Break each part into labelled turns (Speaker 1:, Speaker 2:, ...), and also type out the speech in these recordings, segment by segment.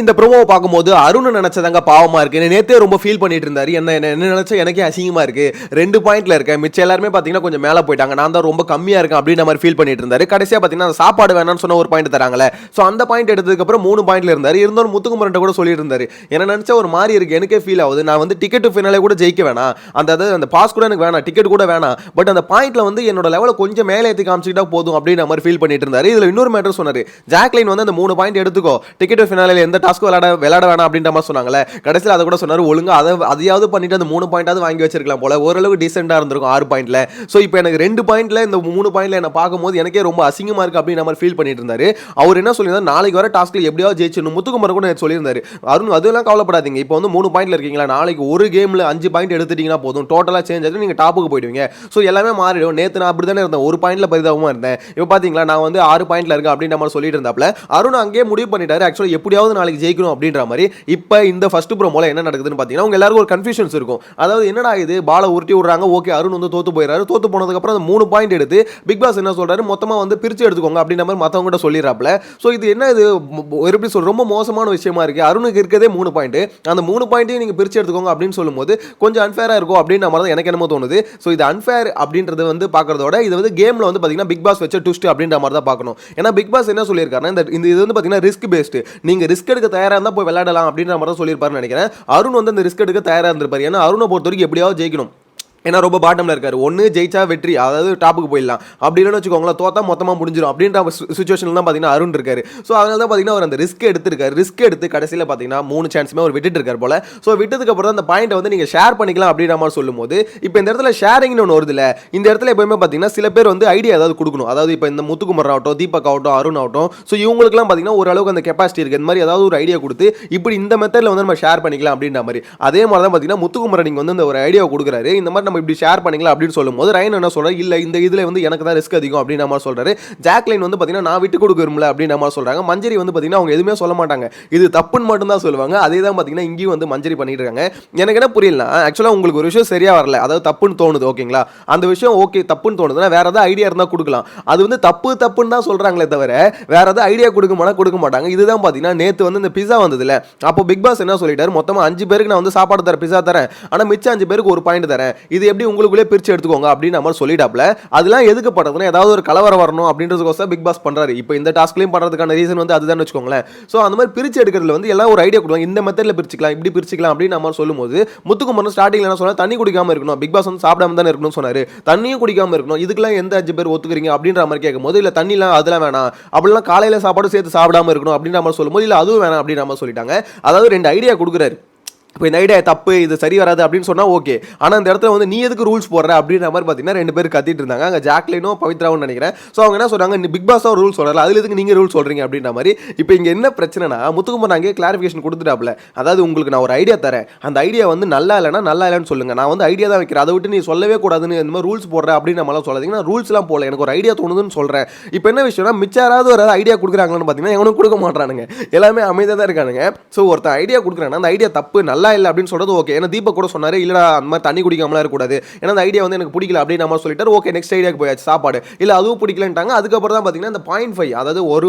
Speaker 1: இந்த ப்ரோமோவை பார்க்கும்போது அருண் நினைச்சதாங்க பாவமா இருக்கு. நேத்தே ரொம்ப ஃபீல் பண்ணிட்டு இருந்தாரு. என்ன நினைச்சா எனக்கே அசிங்கமா இருக்கு. 2 பாயிண்ட்ல இருக்கேன், மிச்சம் எல்லாருமே பாத்தீங்கன்னா கொஞ்சம் மேல போயிட்டாங்க, நான் தான் ரொம்ப கம்மியா இருக்கேன் அப்படின்ற மாதிரி ஃபீல் பண்ணிட்டு இருந்தாரு. கடைசியா பாத்தீங்கன்னா அந்த சாப்பாடு வேணாம்னு சொன்ன ஒரு பாயிண்ட் தராங்களே, சோ அந்த பாயிண்ட் எடுத்ததுக்கு அப்புறம் 3 பாயிண்ட்ல இருந்தாரு. இருந்தாலும் முத்துக்குமரன் கூட சொல்லிட்டு இருந்தாரு, என்ன நினைச்சா ஒரு மாதிரி இருக்கு, எனக்கே ஃபீல் ஆகுது, நான் வந்து டிக்கெட் டு ஃபினாலே கூட ஜெயிக்க வேணாம், அந்த பாஸ் கூட எனக்கு வேணாம், டிக்கெட் கூட வேணாம், பட் அந்த பாயிண்ட்ல வந்து என்னோட லெவல கொஞ்சம் மேலே ஏத்தி காமிச்சிட்டா போதும் அப்படின்ற மாதிரி ஃபீல் பண்ணிட்டு இருந்தாரு. இதுல இன்னொரு மேட்டர் சொன்னாரு, ஜாக்லின் வந்து அந்த 3 பாயிண்ட் எடுத்துக்கோ, டிக்கெட் டு ஃபினாலே எந்த டாஸ்க் விளையாட வேணாம் அப்படின்ற மாதிரி சொன்னாங்களே. கடைசியில் அதை கூட சொன்னாரு, ஒழுங்கா அதையாவது பண்ணிட்டு அந்த 3 பாயிண்டாவது வாங்கி வச்சிருக்கலாம் போல, ஓரளவு டீசெண்டா இருந்திருக்கும் 6 பாயிண்ட்ல. சோ இப்போ எனக்கு 2 பாயிண்ட்ல இந்த 3 பாயிண்ட்ல என்ன பார்க்கும்போது எனக்கே ரொம்ப அசிங்கமா இருக்கு அப்படின்னு நம்ம ஃபீல் பண்ணிட்டு இருந்தாரு. அவர் என்ன சொல்லியிருந்தாரு, நாளைக்கு வர டாஸ்க்ல எப்படியாவது ஜெயிச்சணும். முத்துக்குமரன் கூட சொல்லியிருந்தாரு, அருண் அதெல்லாம் கவலைப்படாதீங்க, இப்போ வந்து 3 பாயிண்ட்ல இருக்கீங்களா, நாளைக்கு ஒரு கேம்ல 5 பாயிண்ட் எடுத்துட்டீங்கன்னா போதும், டோட்டலா சேஞ்ச் ஆகிட்டு நீங்க டாப்புக்கு போயிடுவீங்க. ஸோ எல்லாமே மாறிடும். நேற்று நான் அப்படி தானே இருந்தேன், ஒரு பாயிண்ட்ல பரிதாபமா இருந்தேன், இப்போ பாத்தீங்களா நான் வந்து 6 பாயிண்ட்ல இருக்கேன் அப்படின்ற மாதிரி சொல்லிட்டு இருந்தாப்ல. அருண் அங்கேயே முடிவு பண்ணிட்டாரு, ஆக்சுவலா எப்படியாவது நாளைக்கு ஜெயிக்கணும் அப்படின்ற மாதிரி. இப்போ இந்த ஃபர்ஸ்ட் ப்ரோமோல என்ன நடக்குதுன்னு பார்த்தீங்கன்னா, உங்க எல்லாருக்கும் ஒரு கன்ஃபியூஷன்ஸ் இருக்கும். அதாவது என்னடா இது, பாலை உருட்டி விடுறாங்க, ஓகே அருண் வந்து தோத்து போயிடுறாரு, தோத்து போனதுக்கு அப்புறம் அந்த 3 பாயிண்ட் எடுத்து பிக் பாஸ் என்ன சொல்றாரு, மொத்தமா வந்து பிரிச்சு எடுத்துக்கோங்க அப்படின்ற மாதிரி மத்தவங்க கிட்ட சொல்லிடுறாப்ல. ஸோ இது என்ன, இது எப்படி சொல்ற, ரொம்ப மோசமான விஷயமா இருக்கு. அருணுக்கு இருக்கதே 3 பாயிண்ட், அந்த 3 பாயிண்ட்டையும் நீங்க பிரிச்சு எடுத்துக்கோங்க அப்படின்னு சொல்லும்போது கொஞ்சம் அன்ஃபேரா இருக்கும் அப்படின்ற மாதிரி தான் எனக்கு என்னமோ தோணுது. ஸோ இது அன்ஃபேர் அப்படின்றது வந்து பார்க்கறதோட இது வந்து கேம்ல வந்து பார்த்தீங்கன்னா பிக் பாஸ் வச்ச ட்விஸ்ட் அப்படின்ற மாதிரி தான் பார்க்கணும். ஏன்னா பிக் பாஸ் என்ன சொல்லியிருக்காருன்னா, இந்த இது வந்து பார்த்தீங்கன்னா ரிஸ்க் பேஸ்டு, நீங்க ரிஸ்க் எடுக்க தயாரா இருந்தா போய் விளையாடலாம் அப்படின்ற மாதிரி தான் சொல்லியிருப்பாருன்னு நினைக்கிறேன். அருண் வந்து அந்த ரிஸ்க் எடுக்க தயாரா இருந்திருப்பாரு. ஏன்னா அருணை பொறுத்த வரைக்கும் எப்படியாவது ஜெயிக்கணும், ஏன்னா ரொம்ப பாட்டம்ல இருக்காரு, ஒன்று ஜெயிச்சா வெற்றி, அதாவது டாப்புக்கு போயிடலாம், அப்படி இல்லைன்னு வச்சுக்கோங்களேன் தோத்தா மொத்தமாக முடிஞ்சிடும் அப்படின்ற சுச்சுவேஷனில் தான் பார்த்தீங்கன்னா அருண் இருக்காரு. ஸோ அதனால தான் பார்த்தீங்கன்னா அவர் அந்த ரிஸ்க் எடுத்திருக்காரு. ரிஸ்க் எடுத்து கடைசியில் பார்த்தீங்கன்னா 3 சான்ஸுமே அவர் விட்டுட்டு இருக்காரு போல. ஸோ விட்டதுக்கு அப்புறம் அந்த பாயிண்ட் வந்து நீங்கள் ஷேர் பண்ணிக்கலாம் அப்படின்ற மாதிரி சொல்லும்போது, இப்போ இந்த இடத்துல ஷேரிங்னு ஒன்று வருது இல்லை, இந்த இடத்துல எப்பவுமே பார்த்தீங்கன்னா சில பேர் வந்து ஐடியா ஏதாவது கொடுக்கணும். அதாவது இப்போ இந்த முத்துக்குமரன் ஆகட்டும், தீபக் ஆகட்டும், அருண் ஆகட்டும், ஸோ இவங்களுக்குலாம் பார்த்தீங்கன்னா ஓரளவுக்கு அந்த கெப்பாசிட்டி இருக்குது, இந்த மாதிரி ஏதாவது ஒரு ஐடியா கொடுத்து இப்படி இந்த மெத்தடில் வந்து நம்ம ஷேர் பண்ணிக்கலாம் அப்படின்ற மாதிரி. அதே மாதிரி தான் பார்த்தீங்கன்னா முத்துக்குமரன் நீங்கள் வந்து இந்த ஒரு ஐடியா கொடுக்குறாரு, இந்த மாதிரி நம்ம இப்படி ஷேர் பண்ணிக்கலாம் அப்படின்னு சொல்லும்போது ரயன் என்ன சொல்றாரு, இல்ல இந்த இதுல வந்து எனக்கு தான் ரிஸ்க் அதிகம் அப்படின்னு நம்ம சொல்றாரு. ஜாக்லின் வந்து பாத்தீங்கன்னா நான் விட்டு கொடுக்க விரும்பல அப்படின்னு நம்ம சொல்றாங்க. மஞ்சரி வந்து பாத்தீங்கன்னா அவங்க எதுவுமே சொல்ல மாட்டாங்க, இது தப்புன்னு மட்டும் தான் சொல்லுவாங்க. அதே தான் பாத்தீங்கன்னா இங்கேயும் வந்து மஞ்சரி பண்ணிட்டு இருக்காங்க. எனக்கு என்ன புரியல, ஆக்சுவலா உங்களுக்கு ஒரு விஷயம் சரியா வரல, அதாவது தப்புன்னு தோணுது, ஓகேங்களா, அந்த விஷயம் ஓகே தப்புன்னு தோணுதுன்னா வேற ஏதாவது ஐடியா இருந்தா கொடுக்கலாம். அது வந்து தப்புன்னு தான் சொல்றாங்களே தவிர வேற ஏதாவது ஐடியா கொடுக்க மாட்டாங்க. இதுதான் பாத்தீங்கன்னா நேத்து வந்து இந்த பிஸா வந்ததுல, அப்போ பிக் பாஸ் என்ன சொல்லிட்டாரு, மொத்தமா 5 பேருக்கு நான் வந்து சாப்பாடு தரேன், பிஸா தரேன், ஆனா மிச்சம் 5 பேருக்கு ஒரு பாயிண்ட் தரேன், இது எப்படி உங்களுக்குள்ளே பிரிச்சு எடுத்துக்கோங்க அப்படின்னு நம்ம சொல்லிட்டாப்ல. அதெல்லாம் எதுக்கு பண்றதுன்னா ஏதாவது ஒரு கலவரம் வரணும் அப்படின்றதுக்கோசம் பிக் பாஸ் பண்றாரு. இப்போ இந்த டாஸ்க்லயும் பண்றதுக்கான ரீசன் வந்து அதுதான் வச்சுக்கோங்களேன். சோ அந்த மாதிரி பிரிச்சு எடுக்கிறதுல வந்து எல்லாம் ஒரு ஐடியா கொடுவாங்க, இந்த மெத்தட்ல பிரிச்சுக்கலாம், இப்படி பிரிச்சுக்கலாம் அப்படின்னு நம்ம சொல்லும்போது முத்துக்குமரன் ஸ்டார்டிங்ல என்ன சொன்னா, தண்ணி குடிக்காம இருக்கணும், பிக் பாஸ் வந்து சாப்பிடாம தானே இருக்கணும்னு சொன்னாரு, தண்ணியும் குடிக்காம இருக்கணும், இதுக்கெல்லாம் எந்த 5 பேர் ஒத்துக்கிறீங்க அப்படின்ற மாதிரி கேட்கும்போது, இல்ல தண்ணிலாம் அதெல்லாம் வேணாம், அப்படிலாம் காலையில சாப்பாடு சேர்த்து சாப்பிடாம இருக்கணும் அப்படின்ற மாதிரி சொல்லும்போது, இல்ல அதுவும் வேணாம் அப்படின்னு நம்ம சொல்லிட்டாங்க. அதாவது 2 ஐடியா கொடுக்குறாரு. இப்போ இந்த ஐடியா தப்பு, இது சரி வராது அப்படின்னு சொன்னா ஓகே, ஆனால் அந்த இடத்துல வந்து நீ எதுக்கு ரூல்ஸ் போடுற அப்படின்ற மாதிரி பார்த்தீங்கன்னா 2 பேர் கத்திட்டு இருந்தாங்க, அங்கே ஜாக்லினும் பவித்ராவும் நினைக்கிறேன். ஸோ அவங்க என்ன சொல்றாங்க, பிக் பாஸ் தான் ரூல் சொல்றாரு, அதுல எதுக்கு நீங்க ரூல் சொல்றீங்க அப்படின்ற மாதிரி. இப்போ இங்க என்ன பிரச்சனைனா, முத்துக்குமரன் அங்கே கிளாரிஃபிகேஷன் கொடுத்துட்டாப்ல, அதாவது உங்களுக்கு நான் ஒரு ஐடியா தரேன், அந்த ஐடியா வந்து நல்லா இல்லைன்னு சொல்லுங்க, நான் வந்து ஐடியா தான் வைக்கிறேன், அதை விட்டு நீ சொல்லவே கூடாதுன்னு இந்த மாதிரி ரூல்ஸ் போடுற அப்படின்னு நம்மளாம் சொல்லாதீங்கன்னா, ரூல்ஸ்லாம் போல, எனக்கு ஒரு ஐடியா தோணுதுன்னு சொல்றேன். இப்போ என்ன விஷயம்னா, மிச்சாராவது ஒரு ஐடியா கொடுக்குறாங்கன்னு பார்த்தீங்கன்னா எவனும் கொடுக்க மாட்டானுங்க, எல்லாமே அமைதியாக தான் இருக்கானுங்க. ஸோ ஒருத்தர் ஐடியா கொடுக்குறாங்கன்னா அந்த ஐடியா தப்பு நல்லா இல்லை அப்படின்னு சொல்றது ஓகே. ஏன்னா தீபக் கூட சொன்னாரு, இல்லடா அந்த மாதிரி தண்ணி குடிக்காமலாம் இருக்கக்கூடாது, ஏன்னா அந்த ஐடியா வந்து எனக்கு பிடிக்கல அப்படின்னு நம்ம சொல்லிட்டாரு. ஓகே நெக்ஸ்ட் ஐடியாக்கு போயாச்சு, சாப்பாடு இல்லை அதுவும் பிடிக்கலன்ட்டாங்க. அதுக்கப்புறம் தான் பார்த்தீங்கன்னா இந்த 0.5, அதாவது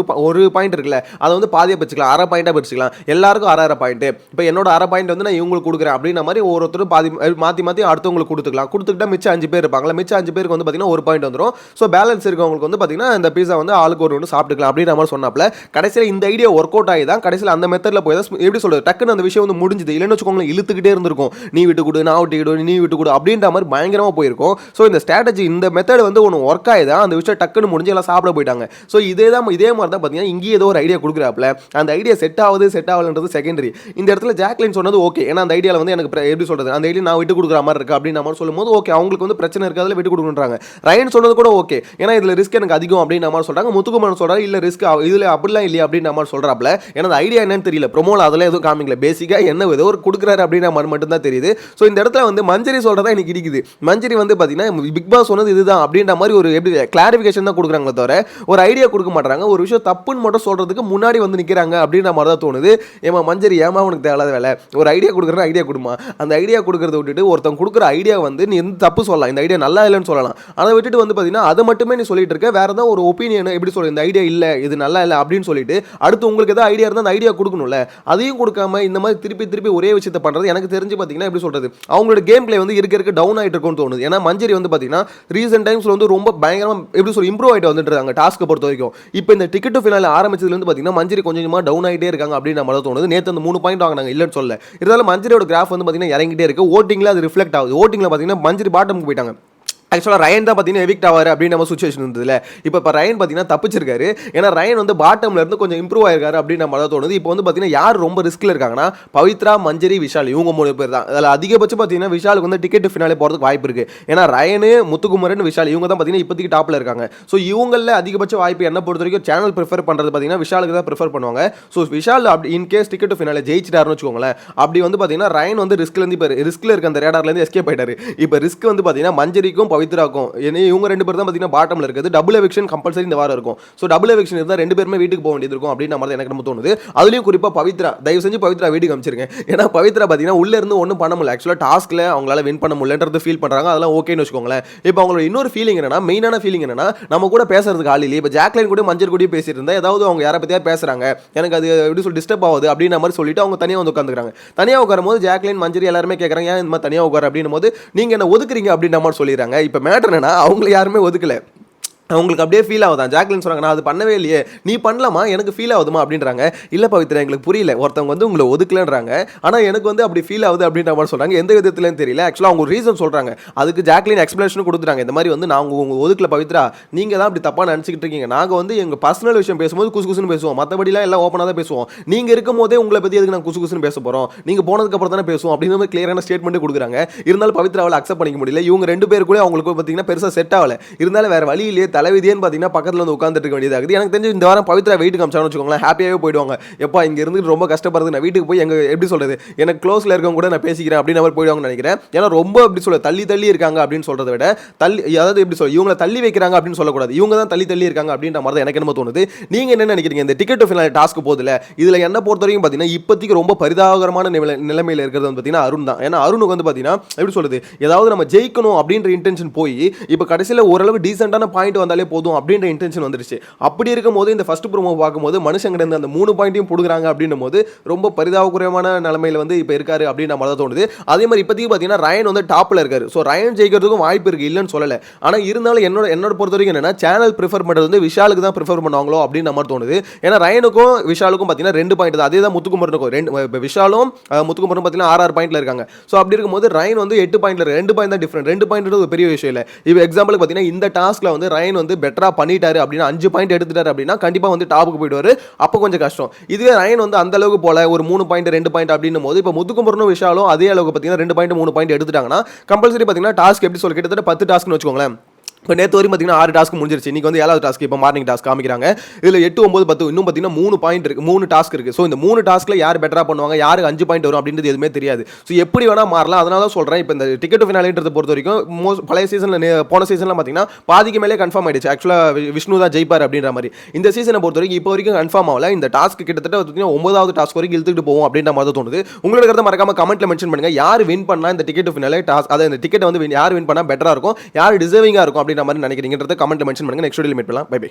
Speaker 1: ஒரு பாயிண்ட் இருக்குல்ல, அதை வந்து பாதியாக பிரிச்சுக்கலாம், அரை பாயிண்டாக பிரிச்சுக்கலாம், எல்லாருக்கும் அரை பாயிண்ட். இப்போ என்னோட அரை பாயிண்ட் வந்து நான் இவங்களுக்கு கொடுக்குறேன் அப்படின்ற மாதிரி ஒருத்தர் பாதி மாற்றி அடுத்தவங்களுக்கு கொடுத்துக்கிட்டா மிச்சம் 5 பேர் இருப்பாங்களா, மிச்சம் 5 பேருக்கு வந்து பார்த்தீங்கன்னா ஒரு பாயிண்ட் வந்துடும். ஸோ பேலன்ஸ் இருக்கவங்களுக்கு வந்து பார்த்தீங்கன்னா இந்த பீஸா வந்து ஆளுக்கு ஒரு ஒன்று சாப்பிட்டுக்கலாம் அப்படின்ற மாதிரி சொன்னாப்ல. கடைசியில் இந்த ஐடியா ஒர்க் அவுட் ஆகி தான் கடைசியில் அந்த மெத்தடில் போய் தான் எப்படி சொல்றது, டக்குன்னு அந்த விஷயம் வந்து முடிஞ்சுது. இல்லைன்னு வச்சுக்கோங்களேன் இழுத்துக்கிட்டே இருந்திருக்கும், நீ விட்டு கொடு, நான் விட்டு கொடு, நீ விட்டு கொடு அப்படின்ற மாதிரி பயங்கரமா போயிருக்கும். ஸோ இந்த ஸ்ட்ராட்டஜி, இந்த மெத்தட் வந்து ஒன்று ஒர்க் ஆகிதான் அந்த விஷயம் டக்குன்னு முடிஞ்சு எல்லாம் சாப்பிட போயிட்டாங்க. ஸோ இதே மாதிரி தான் பார்த்தீங்கன்னா இங்கேயே ஏதோ ஒரு ஐடியா கொடுக்குறாப்ல, அந்த ஐடியா செட் ஆகலன்றது செகண்டரி. இந்த இடத்துல ஜாக்லின் சொன்னது ஓகே, ஏன்னா அந்த ஐடியாவில் வந்து எனக்கு எப்படி சொல்றது, அந்த ஐடியா நான் விட்டு கொடுக்குற மாதிரி இருக்கு அப்படின்னு நம்ம சொல்லும்போது ஓகே, அவங்களுக்கு வந்து பிரச்சனை இருக்காதுல விட்டு கொடுக்குறாங்க. ரயன் சொன்னது கூட ஓகே, ஏன்னா இதுல ரிஸ்க் எனக்கு அதிகம் அப்படின்னு நம்ம சொல்றாங்க. முத்துக்குமரன் சொல்றாரு, இல்ல ரிஸ்க் இதுல அப்படிலாம் இல்லையா அப்படின்னு நம்ம சொல்றாப்ல. ஏன்னா அந்த ஐடியா என்னன்னு தெரியல, ப்ரோமோல அதெல்லாம் எதுவும் காமிக்கல, பேசிக்கா என்ன ஏதோ ஒரு கொடுக்குறாரு அப்படின்ற மாதிரி மட்டும் தான் தெரியுது. ஸோ இந்த இடத்துல வந்து மஞ்சரி சொல்றதா எனக்கு இடிக்குது. மஞ்சரி வந்து பார்த்தீங்கன்னா பிக் பாஸ் சொன்னது இதுதான் அப்படின்ற மாதிரி ஒரு எப்படி கிளாரிஃபிகேஷன் தான் கொடுக்குறாங்களே தவிர ஒரு ஐடியா கொடுக்க மாட்டாங்க. ஒரு விஷயம் தப்புன்னு மட்டும் சொல்றதுக்கு முன்னாடி வந்து நிற்கிறாங்க அப்படின்ற மாதிரி தான் தோணுது. ஏமா மஞ்சரி ஏமா உனக்கு தேவையில்லாத வேலை, ஒரு ஐடியா கொடுக்குறேன் ஐடியா கொடுமா, அந்த ஐடியா கொடுக்கறத விட்டுட்டு ஒருத்தன் கொடுக்குற ஐடியா வந்து நீ எந்த தப்பு சொல்லலாம், இந்த ஐடியா நல்லா இல்லைன்னு சொல்லலாம். அதை விட்டுட்டு வந்து பார்த்தீங்கன்னா அதை மட்டுமே நீ சொல்லிட்டு இருக்க, வேற ஏதாவது ஒரு ஒப்பீனியன் எப்படி சொல்ற இந்த ஐடியா இல்லை இது நல்லா இல்லை அப்படின்னு சொல்லிட்டு அடுத்து உங்களுக்கு ஏதாவது ஐடியா இருந்தால் அந்த ஐடியா கொடுக்கணும்ல, அதையும் கொடுக்காம இந்த மாதிரி திருப்பி திருப்பி ஒரே விஷயத்தை பண்றது எனக்கு தெரிஞ்சு பார்த்தீங்கன்னா எப்படி சொல்றது அவங்களோட கேம் பிளே வந்து இருக்க டவுன் ஆகிட்டு இருக்கும்னு தோணுது. ஏன்னா மஞ்சரி வந்து பார்த்தீங்கன்னா ரீசெண்ட் டைம்ஸ்ல வந்து ரொம்ப பயங்கரமா எப்படி சொல்ல இம்ப்ரூவ் ஆகிட்டு வந்துட்டு இருக்காங்க டாஸ்க்கை பொறுத்த வரைக்கும். இப்போ இந்த டிக்கெட் டு ஃபினாலே ஆரம்பிச்சதுல இருந்து பார்த்தீங்கன்னா மஞ்சரி கொஞ்சமா டவுன் ஆகிட்டே இருக்காங்க அப்படின்னு நம்ம தோணுது. நேற்று அந்த 3 பாயிண்ட் வாங்கினாங்க இல்லைன்னு சொல்ல, இருந்தாலும் மஞ்சரியோட கிராஃப் வந்து பார்த்தீங்கன்னா இறங்கிட்டே இருக்கு. ஓட்டிங்ல அது ரிஃப்ளெக்ட் ஆகுது. ஓட்டிங்ல பார்த்தீங்கன்னா மஞ்சரி பாட்டமுக்கு போயிட்டாங்க. ஆக்சுவலாக ரயன் தான் பார்த்தீங்கன்னா எவிக்ட் ஆவார் அப்படின்னு நம்ம சுச்சுவேஷன் இருந்ததுல. இப்போ ரயன் பார்த்தீங்கன்னா தப்பிச்சிருக்காரு. ஏன்னா ரயன் வந்து பாட்டம்ல இருந்து கொஞ்சம் இம்ப்ரூவ் ஆயிருக்காரு அப்படின்னு நம்ம தான் தோணுது. இப்போ வந்து பார்த்தீங்கன்னா யார் ரொம்ப ரிஸ்க்ல இருக்காங்கன்னா பவித்ரா, மஞ்சரி, விஷால் இவங்க 3 பேர் தான். அதில் அதிகபட்சம் பார்த்தீங்கன்னா விஷாலுக்கு வந்து டிக்கெட் ஃபினாலே போகிறதுக்கு வாய்ப்பு இருக்கு. ஏன்னா ரயனு, முத்துக்குமரன், விஷால் இவங்க தான் பார்த்தீங்கன்னா இப்போதைக்கு டாப்ல இருக்காங்க. ஸோ இவங்களில் அதிகபட்ச வாய்ப்பு என்ன பொறுத்த வரைக்கும் சேனல் ப்ரிஃபர் பண்ணுறது பார்த்தீங்கன்னா விஷாலுக்கு தான் ப்ரிஃபர் பண்ணுவாங்க. ஸோ விஷால் அப்படி இன்கேஸ் டிக்கெட் ஃபினாலே ஜெயிச்சிட்டாருன்னு வச்சுக்கோங்களேன், அப்படி வந்து பார்த்தீங்கன்னா ரயன் வந்து ரிஸ்க்லேருந்து இப்போ ரிஸ்க்ல இருக்க அந்த ரேடார்லேருந்து எஸ்கேப் ஆயிட்டாரு. இப்போ ரிஸ்க் வந்து பார்த்தீங்கன்னா மஞ்சரிக்கும் பவித்ராக்கும் இவங்க 2 பேர் தான் பார்த்தீங்கன்னா பாட்டம்ல இருக்குது. டபுள் எவிக்ஷன் கம்பல்சரி இந்த வாரம் இருக்கும். ஸோ டபுள் எவிக்ஷன் இருந்தால் 2 பேருமே வீட்டுக்கு போக வேண்டியது இருக்கும் அப்படின்னு நம்ம எனக்கு நம்ம தோணுது. அதுலயும் குறிப்பாக பவித்ரா, தயவு செஞ்சு பவித்ரா வீட்டுக்கு அமைச்சிருங்க. ஏன்னா பவித்ரா பார்த்தீங்கன்னா உள்ள இருந்து ஒன்றும் பண்ண முடியல. ஆக்சுவலாக டாஸ்க்ல அவங்களால வின் பண்ண முடியலன்றது ஃபீல் பண்றாங்க. அதெல்லாம் ஓகேன்னு வச்சுக்கோங்களேன். இப்போ அவங்களோட இன்னொரு ஃபீலிங் என்னன்னா, மெயினான ஃபீலிங் என்னன்னா, நம்ம கூட பேசுறதுக்கு ஆள் இல்லை. இப்போ ஜாக்லைன் கூட மஞ்சள் கூட பேசிட்டு இருந்தா ஏதாவது அவங்க யாரை பத்தியா பேசுறாங்க, எனக்கு அது எப்படி சொல்லி டிஸ்டர்ப் ஆகுது அப்படின்ற மாதிரி சொல்லிட்டு அவங்க தனியாக வந்து உட்காந்துக்கிறாங்க. தனியாக உட்காரும் போது ஜாக்லைன், மஞ்சள் எல்லாருமே கேட்கறாங்க ஏன் இந்த மாதிரி தனியாக உட்கார அப்படின்னும் போது நீங்க என்ன ஒதுக்குறீங்க அப்படின்ற மாதிரி சொல்லிடுறாங்க. இப்போ மேட்டர் என்னன்னா அவங்களை யாருமே ஒதுக்கல. அவங்களுக்கு அப்படியே ஃபீல் ஆகுதான். ஜாக்லின் சொல்றாங்க நான் அது பண்ணவே இல்லையே, நீ பண்ணலாமா, எனக்கு ஃபீல் ஆகுதுமா அப்படின்றாங்க. இல்லை பவித்ரா எங்களுக்கு புரியல, ஒருத்தவங்க வந்து உங்களை ஒதுக்கலன்றாங்க, ஆனால் எனக்கு வந்து அப்படி ஃபீல் ஆகுது அப்படின்ற மாதிரி சொல்றாங்க. எந்த விதத்துலன்னு தெரியல. ஆக்சுவலாக அவங்க ரீசன் சொல்றாங்க. அதுக்கு ஜாக்லின் எக்ஸ்பிளேஷன் கொடுத்துறாங்க. இந்த மாதிரி வந்து நாங்கள் உங்க ஒதுக்கல பவித்ரா, நீங்க தான் அப்படி தப்பா நினச்சிக்கிட்டு இருக்கீங்க. நாங்கள் வந்து எங்க பர்சனல் விஷயம் பேசும்போது குசு குசுன்னு பேசுவோம், மற்றபடிலாம் எல்லாம் ஓப்பனாக தான் பேசுவோம். நீங்க இருக்கும் போதே உங்களை பற்றி எதுக்கு நாங்கள் குசு குசுன்னு பேச போறோம், நீங்க போனதுக்கு அப்புறம் தானே பேசுவோம் அப்படின்ற மாதிரி கிளியரான ஸ்டேட்மெண்ட் கொடுக்குறாங்க. இருந்தாலும் பவித்ராவால் அக்செப்ட் பண்ணிக்க முடியல. இவங்க 2 பேர் கூட அவங்களுக்கு பார்த்தீங்கன்னா பெருசாக செட் ஆகல. இருந்தாலும் வேற வழி இல்லையே, தலைவிதியன்னு பார்த்தீங்கன்னா பக்கத்துல வந்து உட்கார்ந்துட்டு இருக்க வேண்டியதாகுது. எனக்கு தெரிஞ்சு இந்த வாரம் பவித்ரா வெயிட்டுக்கு அமிச்சான்னு வச்சுக்கோங்களேன், ஹாப்பியாவே போயிடுவாங்க. எப்பா இங்க இருந்து ரொம்ப கஷ்டப்படுறது, நான் வீட்டுக்கு போய் எங்க எப்படி சொல்றது எனக்கு க்ளோஸ்ல இருக்கவங்க கூட நான் பேசிக்கிறேன் அப்படின்னு அவர் போயிடுவாங்கன்னு நினைக்கிறேன். ஏன்னா ரொம்ப எப்படி சொல்ல தள்ளி தள்ளி இருக்காங்க அப்படின்னு சொல்றதை விட தள்ளி, அதாவது எப்படி சொல்ல இவங்களை தள்ளி வைக்கிறாங்க அப்படின்னு சொல்லக்கூடாது, இவங்க தான் தள்ளி தள்ளி இருக்காங்க அப்படின்ற மாதிரி தான் எனக்கு என்ன தோணுது. நீங்க என்ன நினைக்கிறீங்க? இந்த டிக்கெட் டு ஃபினாலே டாஸ்க் போதில்ல, இதுல என்ன பொறுத்த வரைக்கும் பார்த்தீங்கன்னா இப்போதைக்கு ரொம்ப பரிதாபகரமான நிலைமையில இருக்கிறது வந்து பார்த்தீங்கன்னா அருண் தான். ஏன்னா அருணுக்கு வந்து பார்த்தீங்கன்னா எப்படி சொல்றது, ஏதாவது நம்ம ஜெயிக்கணும் அப்படின்ற இன்டென்ஷன் போய் இப்போ கடைசியில் ஓரளவு டீசென்டான பாயிண்ட் வந்தாலே போதும் அப்படின்ற இன்டென்ஷன் வந்துருச்சு. அப்படி இருக்கும் போது இந்த ஃபர்ஸ்ட் ப்ரோமோ பார்க்கும்போது மனுஷங்க இருந்து அந்த 3 பாயிண்ட்டையும் போடுறாங்க அப்படின்னும் போது ரொம்ப பரிதாபகரமான நிலைமையில வந்து இப்போ இருக்காரு அப்படின்னு நம்ம தான் தோணுது. அதே மாதிரி இப்போதைக்கு பார்த்தீங்கன்னா ரயன் வந்து டாப்ல இருக்காரு. ஸோ ரயன் ஜெயிக்கிறதுக்கும் வாய்ப்பு இருக்கு, இல்லைன்னு சொல்லலை. ஆனால் இருந்தாலும் என்னோட பொறுத்த வரைக்கும் என்னன்னா சேனல் ப்ரிஃபர் பண்ணுறது வந்து விஷாலுக்கு தான் ப்ரிஃபர் பண்ணுவாங்களோ அப்படின்னு நம்ம தோணுது. ஏன்னா ரயனுக்கும் விஷாலுக்கும் பார்த்தீங்கன்னா 2 பாயிண்ட் தான். அதே தான் முத்துக்குமரனுக்கும் 2, விஷாலும் முத்துக்குமரனும் பார்த்தீங்கன்னா 6 பாயிண்ட்ல இருக்காங்க. ஸோ அப்படி இருக்கும்போது ரயன் வந்து 8 பாயிண்ட்ல 2 பாயிண்ட் தான் டிஃபரெண்ட். 2 பாயிண்ட் ஒரு பெரிய விஷயம் இல்லை. இப்போ எக்ஸாம்பிளுக்கு பார்த்தீங்கன்னா இந்த டாஸ்க்ல வந்து ரயன் வந்து பெட்டரா பண்ணிட்டாரு அப்படின்னா 5 பாயிண்ட் எடுத்துட்டாரு அப்படின்னா கண்டிப்பா வந்து டாப்புக்கு போயிடுவாரு. அப்போ கொஞ்சம் கஷ்டம். இதுவே ரயன் வந்து அந்த அளவுக்கு போல ஒரு 3 பாயிண்ட் 2 பாயிண்ட் அப்படின்னும் போது இப்போ முத்துக்குமரனும் விஷாலும் அதே அளவுக்கு பார்த்தீங்கன்னா 2 பாயிண்ட் 3 பாயிண்ட் எடுத்துட்டாங்கன்னா கம்பல்சரி பார்த்தீங்கன்னா டாஸ்க் எப்படி சொல்ல கிட்டத்தட்ட 10 டாஸ்க்னு வச்சுக்கோங்களேன். இப்போ நேற்று வரைக்கும் பார்த்தீங்கன்னா 6 டாஸ்க் முடிஞ்சிருச்சு. இன்னைக்கு வந்து 7வது டாஸ்க் இப்போ மார்னிங் டாஸ்க் காமிக்கிறாங்க. இதில் 8, 9, 10 இன்னும் பார்த்தீங்கன்னா 3 பாயிண்ட் இருக்கு, 3 டாஸ்க் இருக்கு. ஸோ இந்த 3 டாஸ்க்ல யார் பெட்டரா பண்ணுவாங்க, யாருக்கு 5 பாயிண்ட் வரும் அப்படின்றது எதுவுமே தெரியாது. ஸோ எப்படி வேணா மாறலாம். அதனால தான் சொல்றேன், இப்போ இந்த டிக்கெட் ஃபினாலேன்றதை பொறுத்த வரைக்கும் பழைய சீசன்ல போன சீசன்லாம் பார்த்தீங்கன்னா பாதிக்கு மேலே கன்ஃபார்ம் ஆயிடுச்சு. ஆக்சுவலாக விஷ்ணு தான் ஜெயிப்பார் அப்படின்ற மாதிரி. இந்த சீசனை பொறுத்த வரைக்கும் இப்போ வரைக்கும் கன்ஃபார்ம் ஆகல. இந்த டாஸ்க் கிட்டத்தட்ட பார்த்தீங்கன்னா 9வது டாஸ்க் வரைக்கும் இழுத்துட்டு போவோம் அப்படின்ற மாதிரி தோணுது. உங்களோட கருத்தை மறக்காம கமெண்ட்ல மென்ஷன் பண்ணுங்க. யார் வின் பண்ணா இந்த டிக்கெட் ஃபினாலே டாஸ்க், அதாவது இந்த டிக்கெட் வந்து யார் வின் பண்ணா பெட்டரா இருக்கும், யார் டிசர்விங்கா இருக்கும் அப்படின்ற மாதிரி நினைக்கிறீங்க கமெண்ட்ல மென்ஷன் பண்ணுங்க. நெக்ஸ்ட் வீடியோல மீட் பண்ணலாம். Bye by.